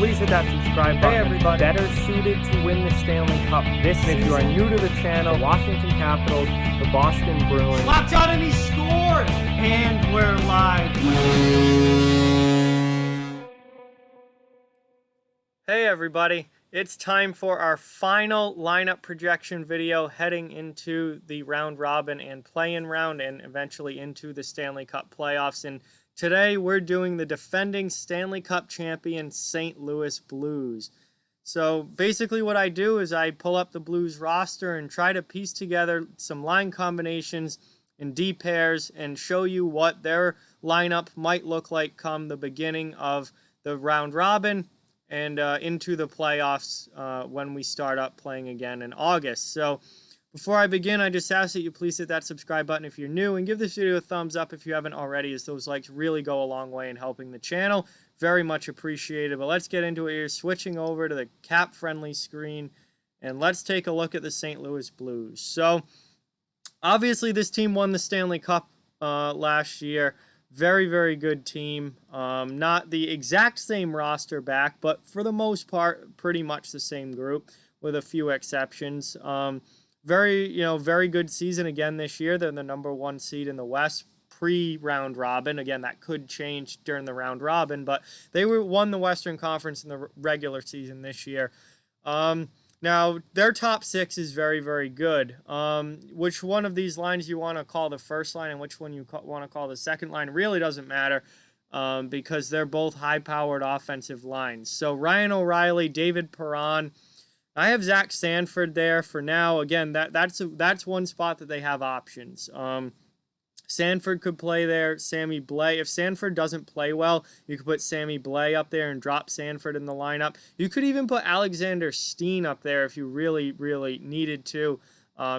please hit that subscribe button. Hey everybody, better suited to win the Stanley Cup this season. If you are new to the channel, Washington Capitals, the Boston Bruins. Locked on and he scored! And we're live. Hey everybody, it's time for our final lineup projection video heading into the round robin and play-in round and eventually into the Stanley Cup playoffs. And today we're doing the defending Stanley Cup champion St. Louis Blues. So basically what I do is I pull up the Blues roster and try to piece together some line combinations and D pairs and show you what their lineup might look like come the beginning of the round robin and into the playoffs when we start up playing again in August. So before I begin, I just ask that you please hit that subscribe button if you're new and give this video a thumbs up if you haven't already, as those likes really go a long way in helping the channel. Very much appreciated. But let's get into it here, switching over to the cap-friendly screen, and let's take a look at the St. Louis Blues. So obviously this team won the Stanley Cup last year. Very, very good team. Not the exact same roster back, but for the most part, pretty much the same group with a few exceptions. Very good season again this year. They're the #1 seed in the West pre-round robin. Again, that could change during the round robin, but they won the Western Conference in the regular season this year. Now, their top six is very, very good. Which one of these lines you want to call the first line and which one you want to call the second line really doesn't matter because they're both high-powered offensive lines. So Ryan O'Reilly, David Perron. I have Zach Sanford there for now. Again, that's one spot that they have options. Sanford could play there. Sammy Blais. If Sanford doesn't play well, you could put Sammy Blais up there and drop Sanford in the lineup. You could even put Alexander Steen up there if you really, really needed to.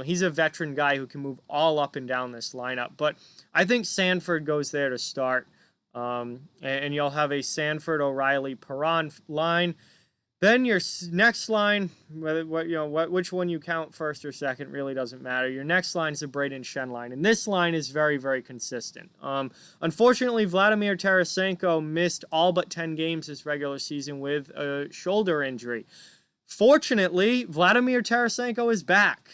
He's a veteran guy who can move all up and down this lineup. But I think Sanford goes there to start. And you'll have a Sanford, O'Reilly, Perron line. Then your next line, which one you count first or second really doesn't matter. Your next line is the Braden Shenline, and this line is very, very consistent. Unfortunately, Vladimir Tarasenko missed all but 10 games this regular season with a shoulder injury. Fortunately, Vladimir Tarasenko is back.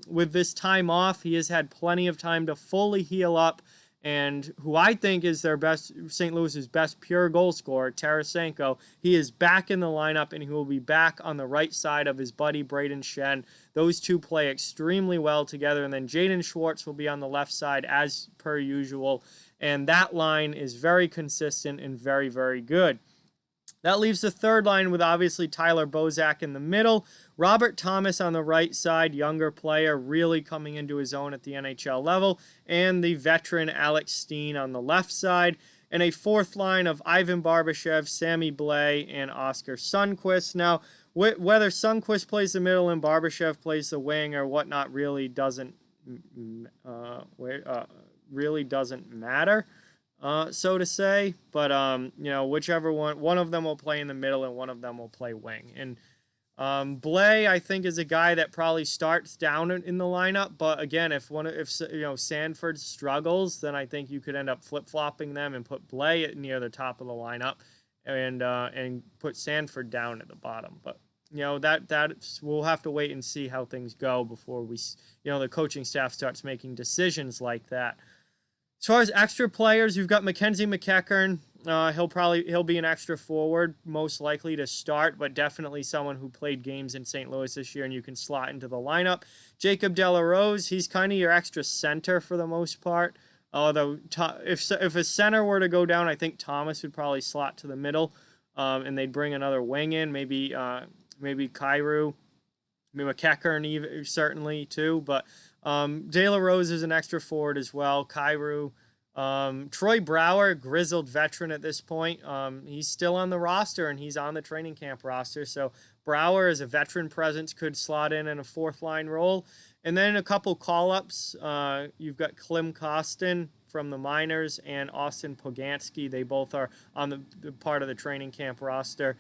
With this time off, he has had plenty of time to fully heal up. And who I think is their best, St. Louis's best pure goal scorer, Tarasenko. He is back in the lineup, and he will be back on the right side of his buddy Braden Shen. Those two play extremely well together, and then Jaden Schwartz will be on the left side as per usual. And that line is very consistent and very, very good. That leaves the third line with obviously Tyler Bozak in the middle. Robert Thomas on the right side, younger player, really coming into his own at the NHL level. And the veteran Alex Steen on the left side. And a fourth line of Ivan Barbashev, Sammy Blais, and Oscar Sundqvist. Now, whether Sundqvist plays the middle and Barbashev plays the wing or whatnot really doesn't matter. So to say, but whichever one of them will play in the middle and one of them will play wing. And Blais, I think, is a guy that probably starts down in the lineup. But again, if Sanford struggles, then I think you could end up flip flopping them and put Blais near the top of the lineup, and put Sanford down at the bottom. But that we'll have to wait and see how things go before the coaching staff starts making decisions like that. As far as extra players, you've got Mackenzie McEachern. He'll be an extra forward, most likely to start, but definitely someone who played games in St. Louis this year, and you can slot into the lineup. Jacob Delarose, he's kind of your extra center for the most part. Although if a center were to go down, I think Thomas would probably slot to the middle, and they'd bring another wing in, maybe Kyrou, maybe McEachern certainly too, but. De La Rose is an extra forward as well. Kyrou. Troy Brouwer, grizzled veteran at this point. He's still on the roster, and he's on the training camp roster. So Brouwer, as a veteran presence, could slot in a fourth-line role. And then a couple call-ups. You've got Klim Kostin from the minors and Austin Poganski. They both are on the part of the training camp roster.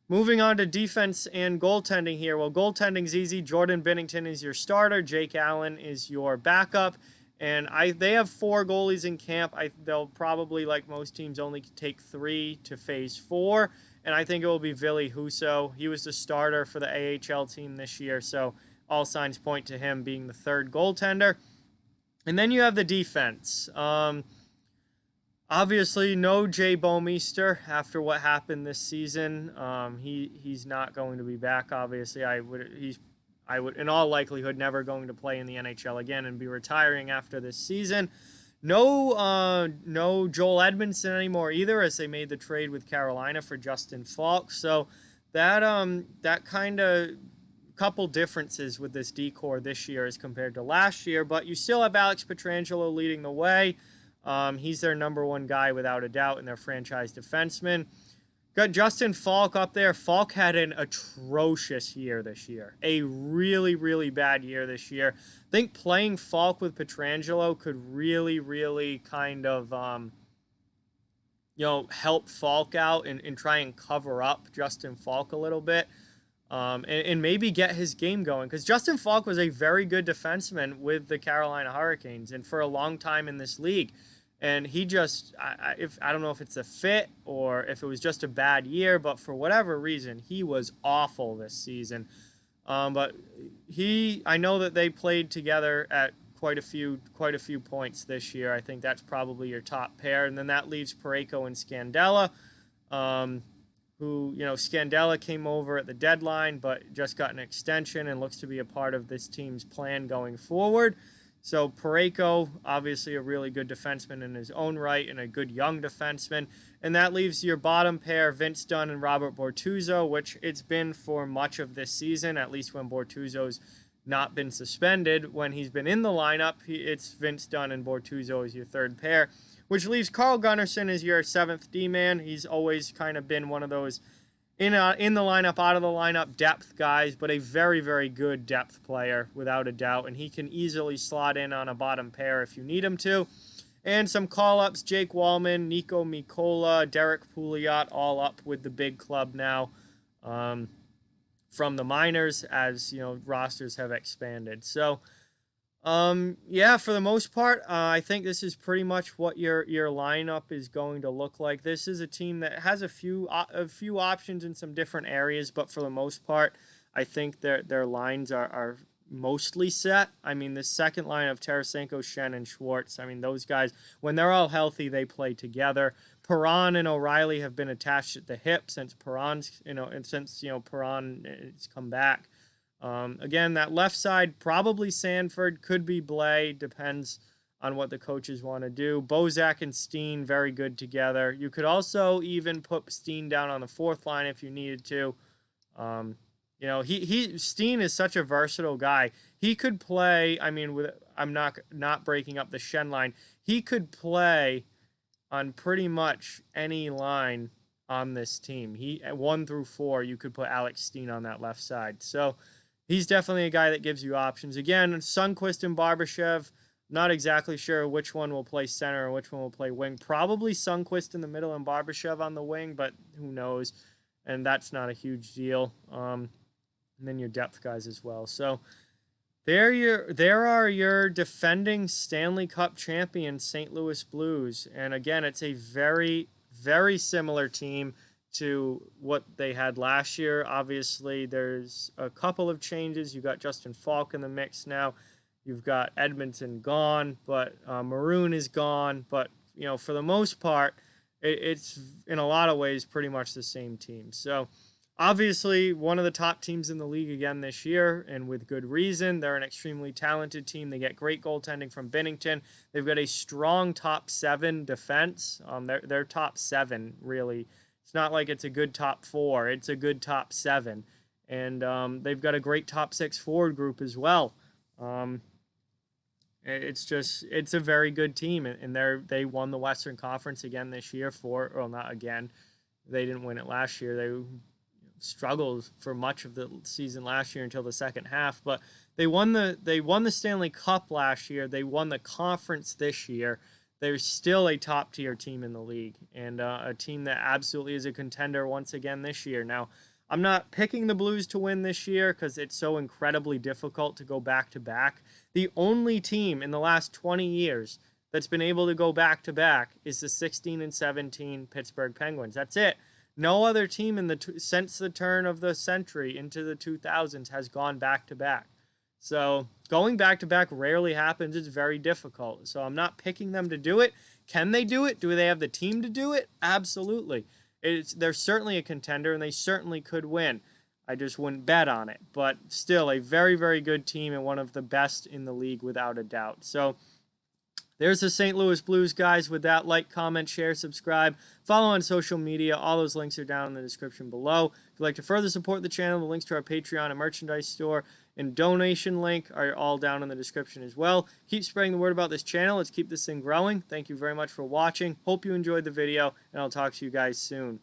Moving on to defense and goaltending here. Well, goaltending's easy. Jordan Binnington is your starter. Jake Allen is your backup. And they have 4 goalies in camp. They'll probably, like most teams, only take 3 to phase 4. and I think it will be Ville Husso. He was the starter for the AHL team this year, so all signs point to him being the third goaltender. And then you have the defense. Obviously, no Jay Bouwmeester after what happened this season. He's not going to be back. Obviously, I would in all likelihood never going to play in the NHL again and be retiring after this season. No Joel Edmondson anymore either, as they made the trade with Carolina for Justin Faulk. So that kind of couple differences with this decor this year as compared to last year. But you still have Alex Pietrangelo leading the way. He's their number one guy without a doubt in their franchise defenseman. Got Justin Faulk up there. Faulk had an atrocious year this year. A really, really bad year this year. I think playing Faulk with Pietrangelo could really, really kind of, help Faulk out and try and cover up Justin Faulk a little bit. And maybe get his game going. Because Justin Faulk was a very good defenseman with the Carolina Hurricanes and for a long time in this league. And he just, I don't know if it's a fit or if it was just a bad year, but for whatever reason, he was awful this season. But I know that they played together at quite a few points this year. I think that's probably your top pair. And then that leaves Pareco and Scandella, who, Scandella came over at the deadline, but just got an extension and looks to be a part of this team's plan going forward. So Pareco, obviously a really good defenseman in his own right and a good young defenseman. And that leaves your bottom pair, Vince Dunn and Robert Bortuzzo, which it's been for much of this season, at least when Bortuzzo's not been suspended. When he's been in the lineup, it's Vince Dunn and Bortuzzo as your third pair, which leaves Carl Gunnarsson as your seventh D-man. He's always kind of been one of those in the lineup, out of the lineup depth guys, but a very, very good depth player without a doubt, and he can easily slot in on a bottom pair if you need him to. And some call-ups, Jake Wallman, Nico Mikola, Derek Pouliot, all up with the big club now from the minors as, rosters have expanded. So, for the most part, I think this is pretty much what your lineup is going to look like. This is a team that has a few options in some different areas, but for the most part, I think their lines are mostly set. I mean, the second line of Tarasenko, Shen, and Schwartz, I mean, those guys, when they're all healthy, they play together. Perron and O'Reilly have been attached at the hip since Perron's come back. Again, that left side, probably Sanford, could be Blais, depends on what the coaches want to do. Bozak and Steen, very good together. You could also even put Steen down on the fourth line if you needed to. Steen is such a versatile guy. He could play, I'm not breaking up the Shenline. He could play on pretty much any line on this team. 1 through 4, you could put Alex Steen on that left side. So he's definitely a guy that gives you options. Again, Sundqvist and Barbashev, not exactly sure which one will play center and which one will play wing. Probably Sundqvist in the middle and Barbashev on the wing, but who knows? And that's not a huge deal. And then your depth guys as well. So there are your defending Stanley Cup champions, St. Louis Blues. And again, it's a very, very similar team to what they had last year. Obviously, there's a couple of changes. You got Justin Faulk in the mix now. You've got Edmonton gone, but Maroon is gone. But, for the most part, it's in a lot of ways pretty much the same team. So, obviously, one of the top teams in the league again this year, and with good reason. They're an extremely talented team. They get great goaltending from Binnington. They've got a strong top 7 defense. They're top 7, really. It's not like it's a good top 4. It's a good top 7. And they've got a great top 6 forward group as well. It's a very good team. And they won the Western Conference again this year not again. They didn't win it last year. They struggled for much of the season last year until the second half. But they won the Stanley Cup last year. They won the conference this year. They're still a top-tier team in the league, and a team that absolutely is a contender once again this year. Now, I'm not picking the Blues to win this year because it's so incredibly difficult to go back-to-back. The only team in the last 20 years that's been able to go back-to-back is the 16 and 17 Pittsburgh Penguins. That's it. No other team in since the turn of the century into the 2000s has gone back to back. So going back to back rarely happens. It's very difficult. So I'm not picking them to do it. Can they do it? Do they have the team to do it? Absolutely. They're certainly a contender, and they certainly could win. I just wouldn't bet on it. But still, a very, very good team and one of the best in the league without a doubt. So there's the St. Louis Blues, guys. With that, like, comment, share, subscribe, follow on social media. All those links are down in the description below. If you'd like to further support the channel, the links to our Patreon and merchandise store and donation link are all down in the description as well. Keep spreading the word about this channel. Let's keep this thing growing. Thank you very much for watching. Hope you enjoyed the video, and I'll talk to you guys soon.